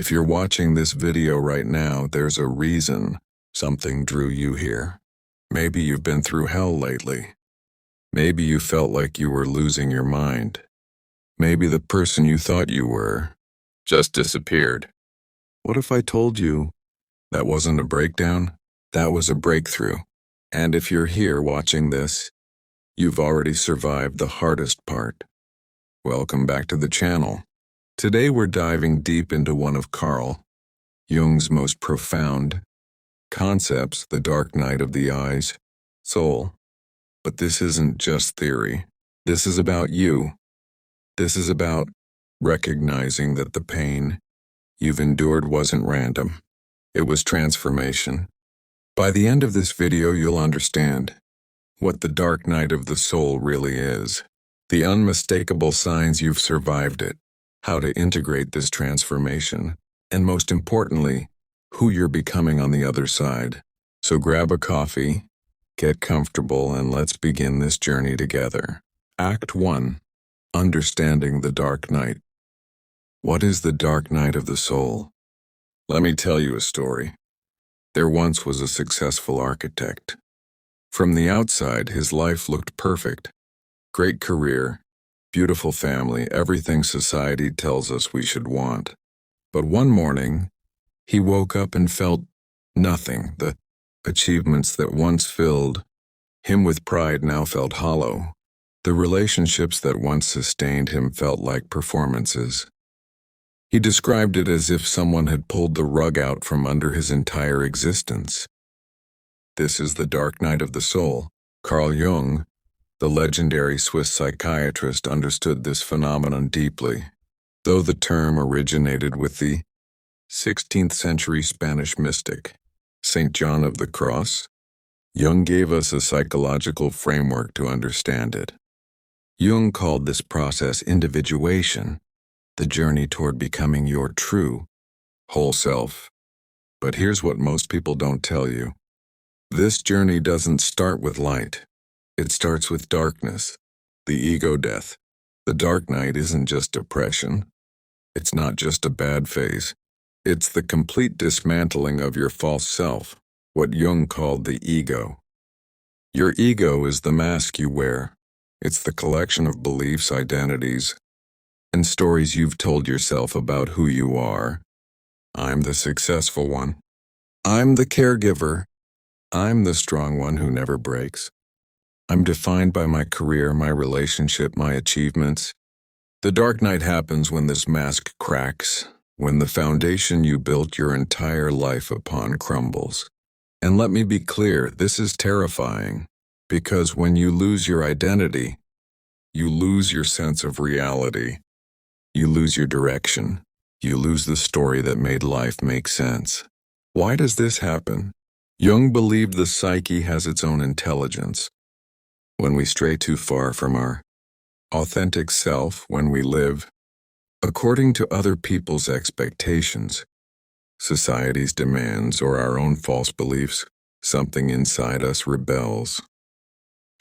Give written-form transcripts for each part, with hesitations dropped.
If you're watching this video right now, there's a reason something drew you here. Maybe you've been through hell lately. Maybe you felt like you were losing your mind. Maybe the person you thought you were just disappeared. What if I told you that wasn't a breakdown? That was a breakthrough. And if you're here watching this, you've already survived the hardest part. Welcome back to the channel. Today we're diving deep into one of Carl Jung's most profound concepts, the dark night of the eyes, soul. But this isn't just theory. This is about you. This is about recognizing that the pain you've endured wasn't random. It was transformation. By the end of this video, you'll understand what the dark night of the soul really is, the unmistakable signs you've survived it, how to integrate this transformation, and most importantly, who you're becoming on the other side. So grab a coffee, get comfortable, and let's begin this journey together. Act 1. Understanding the dark night. What is the dark night of the soul? Let me tell you a story. There once was a successful architect. From the outside, his life looked perfect. Great career, beautiful family, everything society tells us we should want. But one morning, he woke up and felt nothing. The achievements that once filled him with pride now felt hollow. The relationships that once sustained him felt like performances. He described it as if someone had pulled the rug out from under his entire existence. This is the dark night of the soul. Carl Jung, the legendary Swiss psychiatrist, understood this phenomenon deeply. Though the term originated with the 16th century Spanish mystic, St. John of the Cross, Jung gave us a psychological framework to understand it. Jung called this process individuation, the journey toward becoming your true, whole self. But here's what most people don't tell you. This journey doesn't start with light. It starts with darkness, the ego death. The dark night isn't just depression. It's not just a bad phase. It's the complete dismantling of your false self, what Jung called the ego. Your ego is the mask you wear. It's the collection of beliefs, identities, and stories you've told yourself about who you are. I'm the successful one. I'm the caregiver. I'm the strong one who never breaks. I'm defined by my career, my relationship, my achievements. The dark night happens when this mask cracks, when the foundation you built your entire life upon crumbles. And let me be clear, this is terrifying, because when you lose your identity, you lose your sense of reality. You lose your direction. You lose the story that made life make sense. Why does this happen? Jung believed the psyche has its own intelligence. When we stray too far from our authentic self, when we live according to other people's expectations, society's demands, or our own false beliefs, something inside us rebels.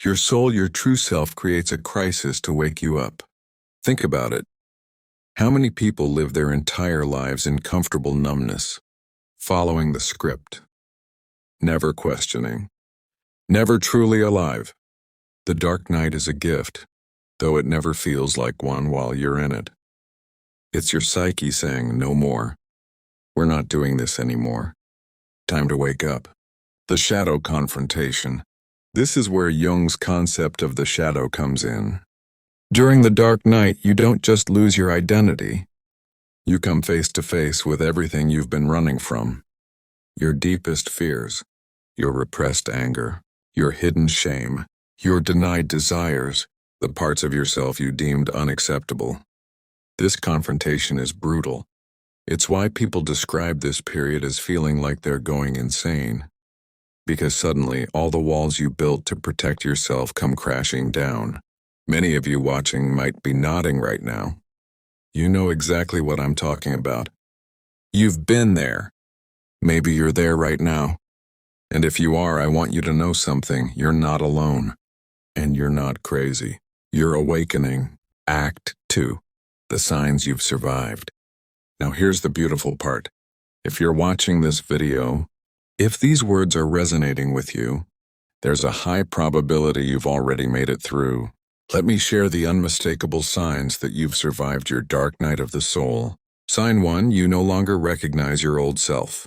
Your soul, your true self, creates a crisis to wake you up. Think about it. How many people live their entire lives in comfortable numbness, following the script, never questioning, never truly alive? The dark night is a gift, though it never feels like one while you're in it. It's your psyche saying, no more. We're not doing this anymore. Time to wake up. The shadow confrontation. This is where Jung's concept of the shadow comes in. During the dark night, you don't just lose your identity. You come face to face with everything you've been running from. Your deepest fears, your repressed anger, your hidden shame, your denied desires, the parts of yourself you deemed unacceptable. This confrontation is brutal. It's why people describe this period as feeling like they're going insane. Because suddenly, all the walls you built to protect yourself come crashing down. Many of you watching might be nodding right now. You know exactly what I'm talking about. You've been there. Maybe you're there right now. And if you are, I want you to know something. You're not alone. And you're not crazy. You're awakening. Act 2. The signs you've survived. Now here's the beautiful part. If you're watching this video, if these words are resonating with you, there's a high probability you've already made it through. Let me share the unmistakable signs that you've survived your dark night of the soul. Sign 1, you no longer recognize your old self.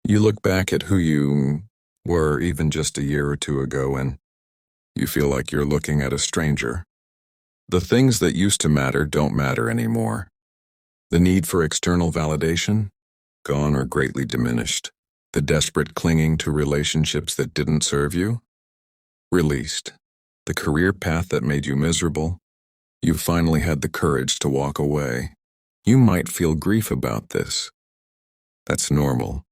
You look back at who you were even just a year or two ago and you feel like you're looking at a stranger. The things that used to matter don't matter anymore. The need for external validation? Gone or greatly diminished. The desperate clinging to relationships that didn't serve you? Released. The career path that made you miserable? You finally had the courage to walk away. You might feel grief about this. That's normal.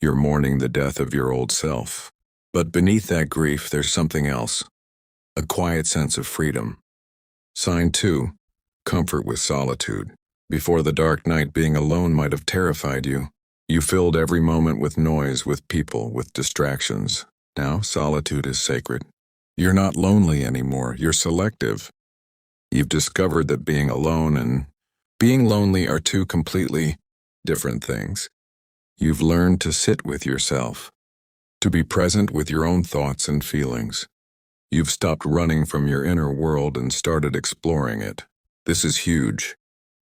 You're mourning the death of your old self. But beneath that grief, there's something else. A quiet sense of freedom. Sign 2, comfort with solitude. Before the dark night, being alone might have terrified you. You filled every moment with noise, with people, with distractions. Now, solitude is sacred. You're not lonely anymore, you're selective. You've discovered that being alone and being lonely are two completely different things. You've learned to sit with yourself, to be present with your own thoughts and feelings. You've stopped running from your inner world and started exploring it. This is huge,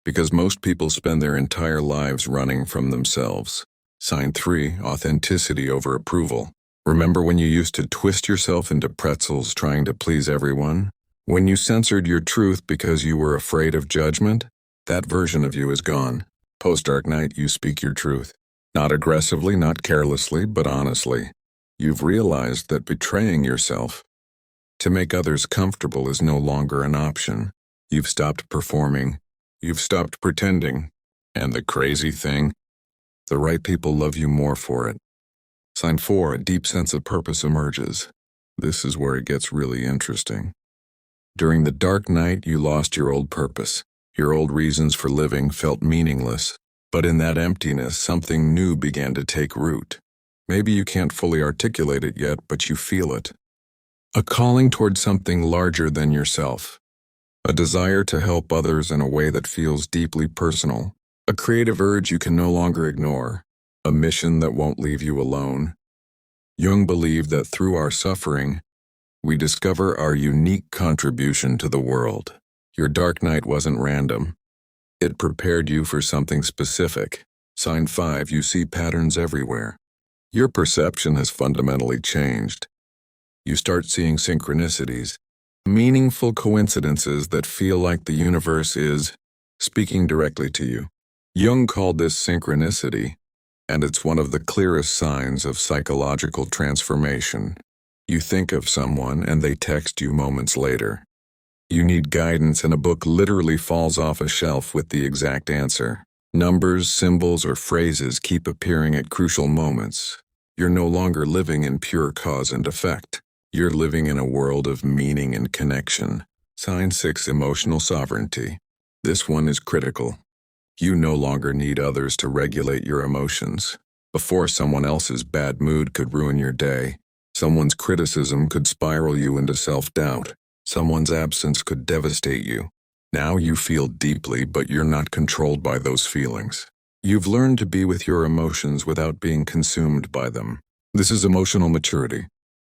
because most people spend their entire lives running from themselves. Sign 3, authenticity over approval. Remember when you used to twist yourself into pretzels trying to please everyone? When you censored your truth because you were afraid of judgment? That version of you is gone. Post-dark night, you speak your truth. Not aggressively, not carelessly, but honestly. You've realized that betraying yourself to make others comfortable is no longer an option. You've stopped performing. You've stopped pretending. And the crazy thing, the right people love you more for it. Sign 4, a deep sense of purpose emerges. This is where it gets really interesting. During the dark night, you lost your old purpose. Your old reasons for living felt meaningless. But in that emptiness, something new began to take root. Maybe you can't fully articulate it yet, but you feel it. A calling toward something larger than yourself. A desire to help others in a way that feels deeply personal. A creative urge you can no longer ignore. A mission that won't leave you alone. Jung believed that through our suffering, we discover our unique contribution to the world. Your dark night wasn't random. It prepared you for something specific. Sign 5, you see patterns everywhere. Your perception has fundamentally changed. You start seeing synchronicities, meaningful coincidences that feel like the universe is speaking directly to you. Jung called this synchronicity, and it's one of the clearest signs of psychological transformation. You think of someone and they text you moments later. You need guidance and a book literally falls off a shelf with the exact answer. Numbers, symbols, or phrases keep appearing at crucial moments. You're no longer living in pure cause and effect. You're living in a world of meaning and connection. Sign 6, emotional sovereignty. This one is critical. You no longer need others to regulate your emotions. Before, someone else's bad mood could ruin your day. Someone's criticism could spiral you into self-doubt. Someone's absence could devastate you. Now you feel deeply, but you're not controlled by those feelings. You've learned to be with your emotions without being consumed by them. This is emotional maturity.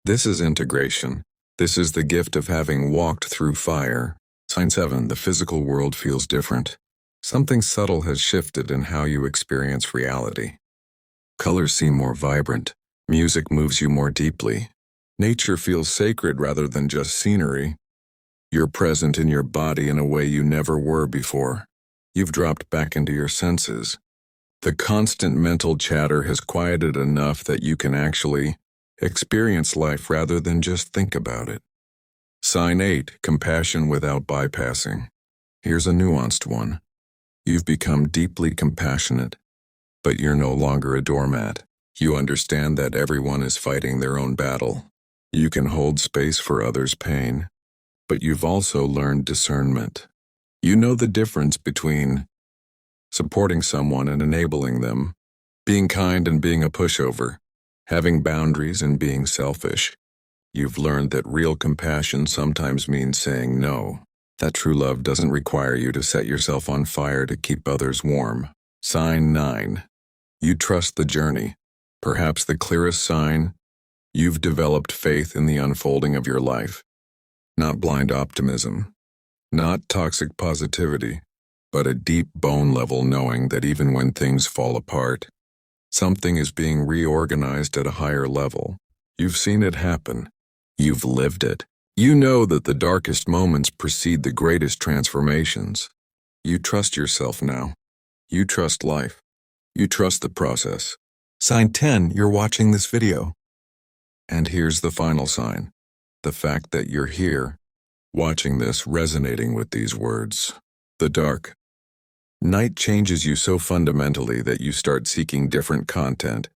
This is integration. This is the gift of having walked through fire. Sign 7, the physical world feels different. Something subtle has shifted in how you experience reality. Colors seem more vibrant. Music moves you more deeply. Nature feels sacred rather than just scenery. You're present in your body in a way you never were before. You've dropped back into your senses. The constant mental chatter has quieted enough that you can actually experience life rather than just think about it. Sign 8, compassion without bypassing. Here's a nuanced one. You've become deeply compassionate, but you're no longer a doormat. You understand that everyone is fighting their own battle. You can hold space for others' pain, but you've also learned discernment. You know the difference between supporting someone and enabling them, being kind and being a pushover, having boundaries and being selfish. You've learned that real compassion sometimes means saying no. That true love doesn't require you to set yourself on fire to keep others warm. Sign 9. You trust the journey. Perhaps the clearest sign, you've developed faith in the unfolding of your life. Not blind optimism, not toxic positivity, but a deep bone-level knowing that even when things fall apart, something is being reorganized at a higher level. You've seen it happen. You've lived it. You know that the darkest moments precede the greatest transformations. You trust yourself now. You trust life. You trust the process. Sign 10, you're watching this video. And here's the final sign. The fact that you're here, watching this, resonating with these words. The dark night changes you so fundamentally that you start seeking different content,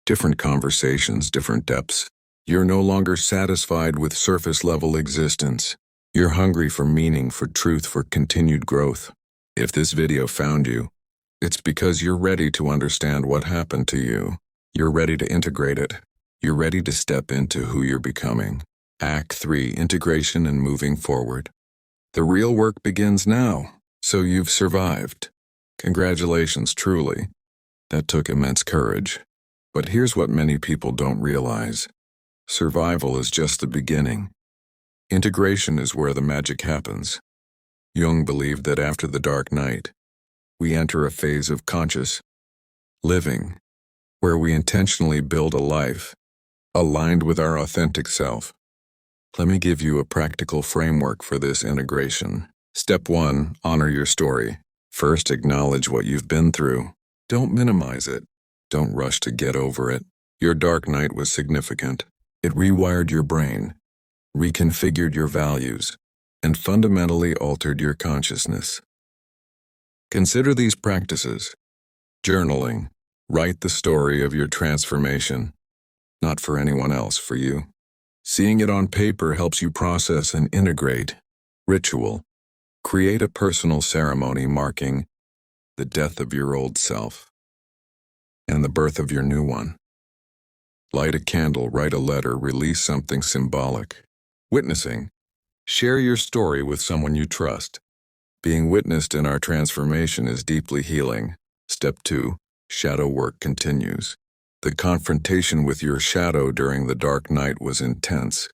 different conversations, different depths. You're no longer satisfied with surface-level existence. You're hungry for meaning, for truth, for continued growth. If this video found you, it's because you're ready to understand what happened to you. You're ready to integrate it. You're ready to step into who you're becoming. Act 3, integration and moving forward. The real work begins now, so you've survived. Congratulations, truly. That took immense courage. But here's what many people don't realize. Survival is just the beginning. Integration is where the magic happens. Jung believed that after the dark night, we enter a phase of conscious living, where we intentionally build a life aligned with our authentic self. Let me give you a practical framework for this integration. Step 1, honor your story. First, acknowledge what you've been through. Don't minimize it. Don't rush to get over it. Your dark night was significant. It rewired your brain, reconfigured your values, and fundamentally altered your consciousness. Consider these practices. Journaling. Write the story of your transformation. Not for anyone else, for you. Seeing it on paper helps you process and integrate. Ritual. Create a personal ceremony marking the death of your old self and the birth of your new one. Light a candle, write a letter, release something symbolic. Witnessing. Share your story with someone you trust. Being witnessed in our transformation is deeply healing. Step 2, shadow work continues. The confrontation with your shadow during the dark night was intense.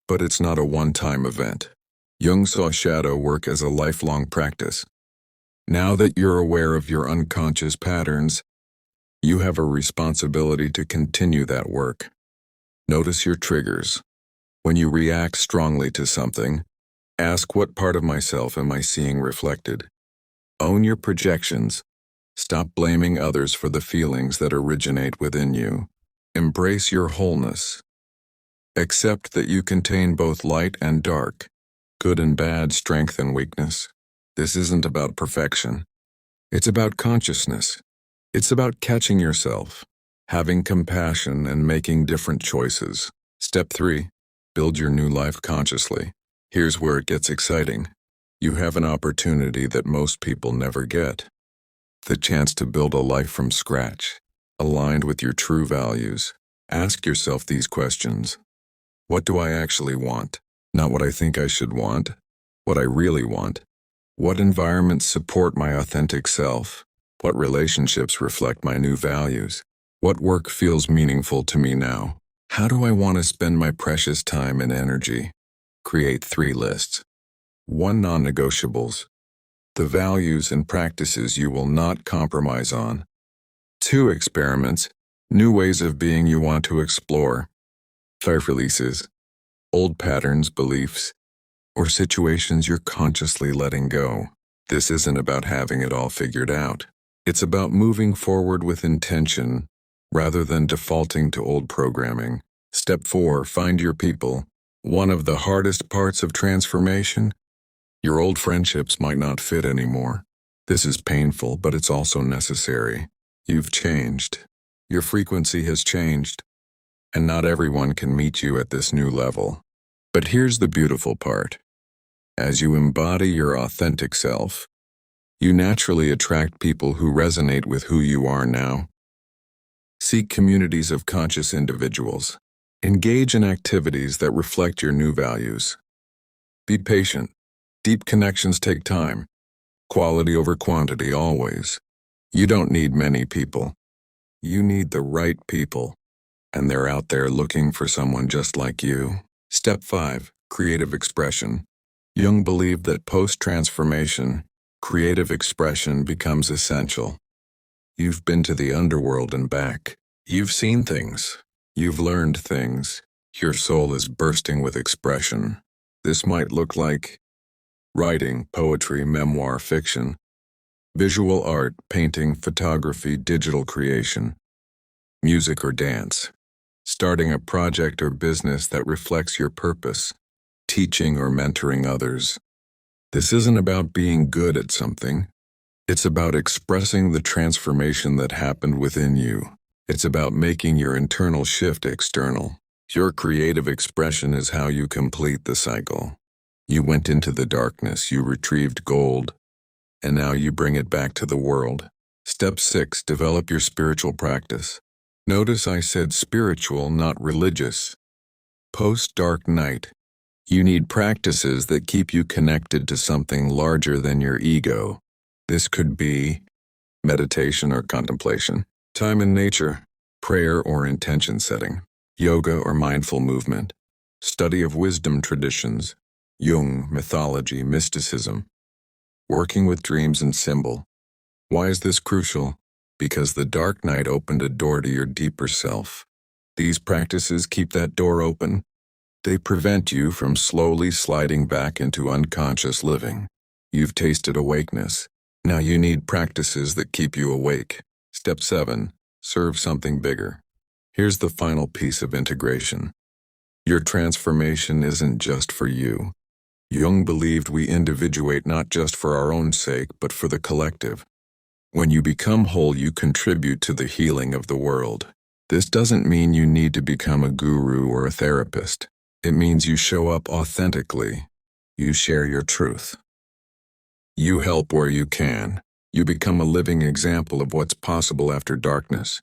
But it's not a one-time event. Jung saw shadow work as a lifelong practice. Now that you're aware of your unconscious patterns, you have a responsibility to continue that work. Notice your triggers. When you react strongly to something, ask, what part of myself am I seeing reflected? Own your projections. Stop blaming others for the feelings that originate within you. Embrace your wholeness. Accept that you contain both light and dark, good and bad, strength and weakness. This isn't about perfection. It's about consciousness. It's about catching yourself, having compassion, and making different choices. Step 3, build your new life consciously. Here's where it gets exciting. You have an opportunity that most people never get. The chance to build a life from scratch, aligned with your true values. Ask yourself these questions. What do I actually want? Not what I think I should want. What I really want. What environments support my authentic self? What relationships reflect my new values? What work feels meaningful to me now? How do I want to spend my precious time and energy? Create 3 lists. 1, non-negotiables. The values and practices you will not compromise on. 2, experiments. New ways of being you want to explore. 5, releases. Old patterns, beliefs, or situations you're consciously letting go. This isn't about having it all figured out. It's about moving forward with intention, rather than defaulting to old programming. Step 4, find your people. One of the hardest parts of transformation? Your old friendships might not fit anymore. This is painful, but it's also necessary. You've changed. Your frequency has changed. And not everyone can meet you at this new level. But here's the beautiful part. As you embody your authentic self, you naturally attract people who resonate with who you are now. Seek communities of conscious individuals. Engage in activities that reflect your new values. Be patient. Deep connections take time. Quality over quantity always. You don't need many people. You need the right people, and they're out there looking for someone just like you. Step 5. Creative expression. Jung believed that post-transformation, creative expression becomes essential. You've been to the underworld and back. You've seen things. You've learned things. Your soul is bursting with expression. This might look like writing, poetry, memoir, fiction, visual art, painting, photography, digital creation, music or dance, starting a project or business that reflects your purpose, teaching or mentoring others. This isn't about being good at something. It's about expressing the transformation that happened within you. It's about making your internal shift external. Your creative expression is how you complete the cycle. You went into the darkness, you retrieved gold, and now you bring it back to the world. Step 6. Develop your spiritual practice. Notice I said spiritual, not religious. Post-dark night, you need practices that keep you connected to something larger than your ego. This could be meditation or contemplation, time in nature, prayer or intention setting, yoga or mindful movement, study of wisdom traditions, Jung, mythology, mysticism, working with dreams and symbol. Why is this crucial? Because the dark night opened a door to your deeper self. These practices keep that door open. They prevent you from slowly sliding back into unconscious living. You've tasted awakeness. Now you need practices that keep you awake. Step 7. Serve something bigger. Here's the final piece of integration. Your transformation isn't just for you. Jung believed we individuate not just for our own sake, but for the collective. When you become whole, you contribute to the healing of the world. This doesn't mean you need to become a guru or a therapist. It means you show up authentically. You share your truth. You help where you can. You become a living example of what's possible after darkness.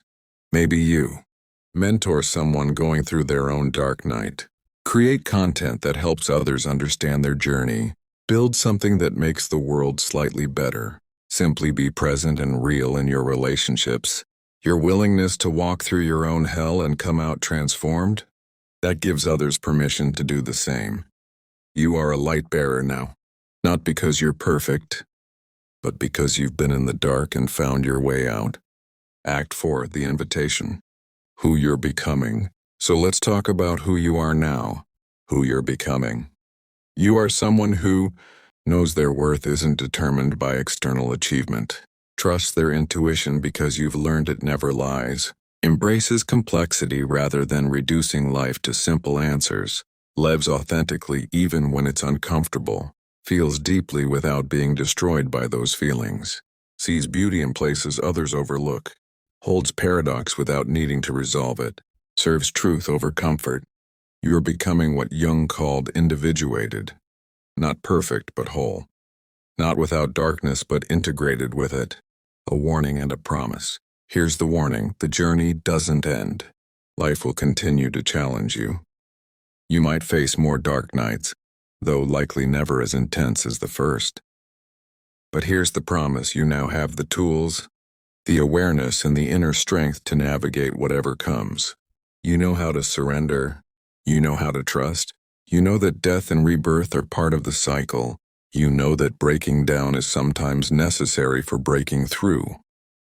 Maybe you mentor someone going through their own dark night. Create content that helps others understand their journey. Build something that makes the world slightly better. Simply be present and real in your relationships. Your willingness to walk through your own hell and come out transformed, that gives others permission to do the same. You are a light bearer now, not because you're perfect, but because you've been in the dark and found your way out. Act 4, the invitation. Who you're becoming. So let's talk about who you are now, who you're becoming. You are someone who knows their worth isn't determined by external achievement. Trusts their intuition because you've learned it never lies. Embraces complexity rather than reducing life to simple answers. Lives authentically even when it's uncomfortable. Feels deeply without being destroyed by those feelings. Sees beauty in places others overlook. Holds paradox without needing to resolve it. Serves truth over comfort. You're becoming what Jung called individuated. Not perfect, but whole. Not without darkness, but integrated with it. A warning and a promise. Here's the warning: the journey doesn't end. Life will continue to challenge you. You might face more dark nights, though likely never as intense as the first. But here's the promise: you now have the tools, the awareness, and the inner strength to navigate whatever comes. You know how to surrender. You know how to trust. You know that death and rebirth are part of the cycle. You know that breaking down is sometimes necessary for breaking through.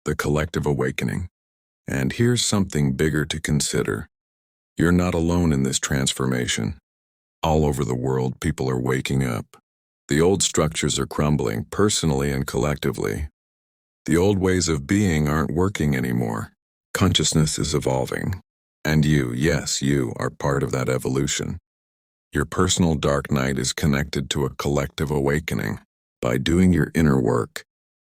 The collective awakening. And here's something bigger to consider. You're not alone in this transformation. All over the world, people are waking up. The old structures are crumbling, personally and collectively. The old ways of being aren't working anymore. Consciousness is evolving. And you, yes, you, are part of that evolution. Your personal dark night is connected to a collective awakening. By doing your inner work,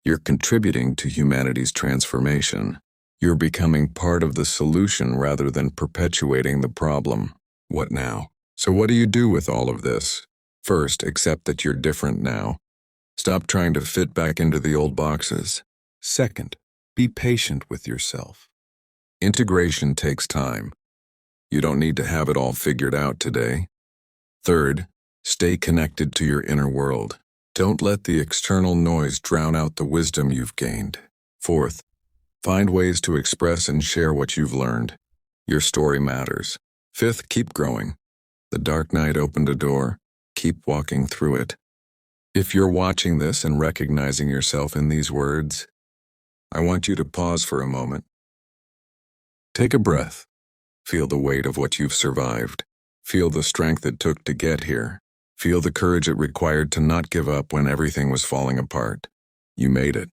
you're contributing to humanity's transformation. You're becoming part of the solution rather than perpetuating the problem. What now? So what do you do with all of this? First, accept that you're different now. Stop trying to fit back into the old boxes. Second, be patient with yourself. Integration takes time. You don't need to have it all figured out today. Third, stay connected to your inner world. Don't let the external noise drown out the wisdom you've gained. Fourth, find ways to express and share what you've learned. Your story matters. Fifth, keep growing. The dark night opened a door. Keep walking through it. If you're watching this and recognizing yourself in these words, I want you to pause for a moment. Take a breath. Feel the weight of what you've survived. Feel the strength it took to get here. Feel the courage it required to not give up when everything was falling apart. You made it.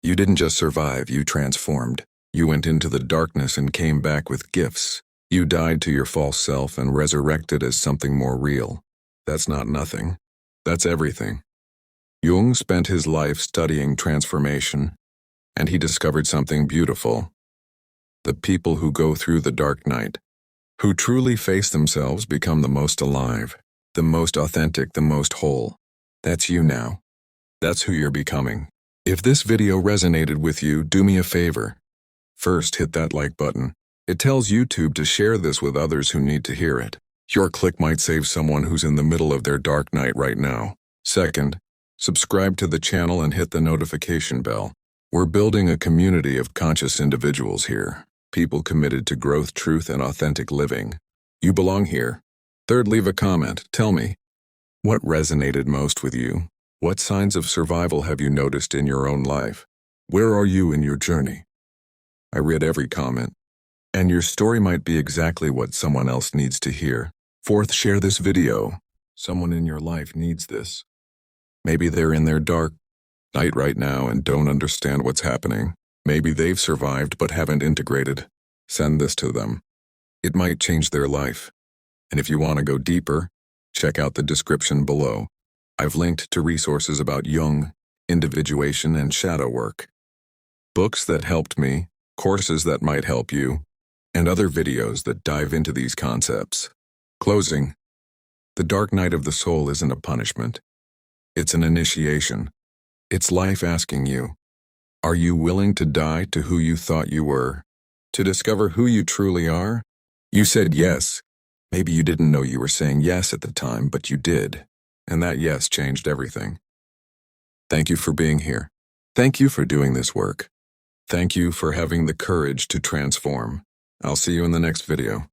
You didn't just survive, you transformed. You went into the darkness and came back with gifts. You died to your false self and resurrected as something more real. That's not nothing. That's everything. Jung spent his life studying transformation, and he discovered something beautiful. The people who go through the dark night, who truly face themselves, become the most alive, the most authentic, the most whole. That's you now. That's who you're becoming. If this video resonated with you, do me a favor. First, hit that like button. It tells YouTube to share this with others who need to hear it. Your click might save someone who's in the middle of their dark night right now. Second, subscribe to the channel and hit the notification bell. We're building a community of conscious individuals here, people committed to growth, truth, and authentic living. You belong here. Third, leave a comment. Tell me, what resonated most with you? What signs of survival have you noticed in your own life? Where are you in your journey? I read every comment, and your story might be exactly what someone else needs to hear. Fourth, share this video. Someone in your life needs this. Maybe they're in their dark night right now and don't understand what's happening. Maybe they've survived but haven't integrated. Send this to them. It might change their life. And if you want to go deeper, check out the description below. I've linked to resources about Jung, individuation, and shadow work, books that helped me, courses that might help you, and other videos that dive into these concepts. Closing. The dark night of the soul isn't a punishment. It's an initiation. It's life asking you, are you willing to die to who you thought you were? To discover who you truly are? You said yes. Maybe you didn't know you were saying yes at the time, but you did. And that yes changed everything. Thank you for being here. Thank you for doing this work. Thank you for having the courage to transform. I'll see you in the next video.